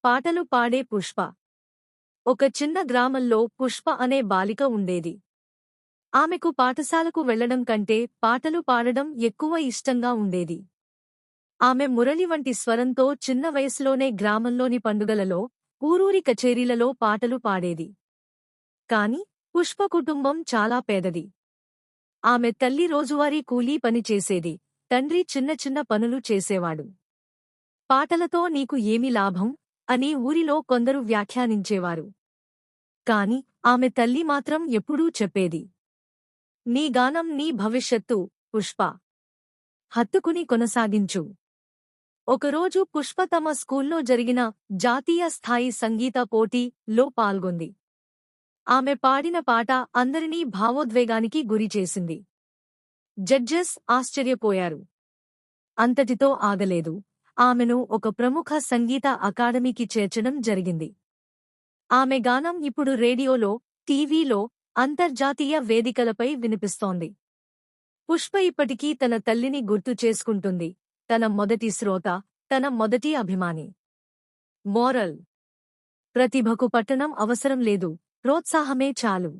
పాటలు పాడే పుష్ప. ఒక చిన్న గ్రామంలో పుష్ప అనే బాలిక ఉండేది. ఆమెకు పాఠశాలకు వెళ్లడం కంటే పాటలు పాడడం ఎక్కువ ఇష్టంగా ఉండేది. ఆమె మురళి వంటి స్వరంతో చిన్న వయసులోనే గ్రామంలోని పండుగలలో, ఊరూరి కచేరీలలో పాటలు పాడేది. కాని పుష్ప కుటుంబం చాలా పేదది. ఆమె తల్లి రోజువారీ కూలీ పని చేసేది, తండ్రి చిన్న చిన్న పనులు చేసేవాడు. పాటలతో నీకు ఏమి లాభం అని ఊరిలో కొందరు వ్యాఖ్యానించేవారు. కాని ఆమె తల్లి మాత్రం ఎప్పుడూ చెప్పేది, నీ గానం నీ భవిష్యత్తు, పుష్ప. హత్తుకుని కొనసాగించు. ఒకరోజు పుష్ప తమ స్కూల్లో జరిగిన జాతీయ స్థాయి సంగీత పోటీలో పాల్గొంది. ఆమె పాడిన పాట అందరినీ భావోద్వేగానికి గురిచేసింది. జడ్జెస్ ఆశ్చర్యపోయారు. అంతటితో ఆగలేదు. ఆమెను ఒక ప్రముఖ సంగీత అకాడమీకి చేర్చడం జరిగింది. ఆమె గానం ఇప్పుడు రేడియోలో, టీవీలో, అంతర్జాతీయ వేదికలపై వినిపిస్తోంది. పుష్ప ఇప్పటికీ తన తల్లిని గుర్తు చేసుకుంటుంది, తన మొదటి శ్రోత, తన మొదటి అభిమాని. మోరల్: ప్రతిభకు పట్టణం అవసరం లేదు, ప్రోత్సాహమే చాలు.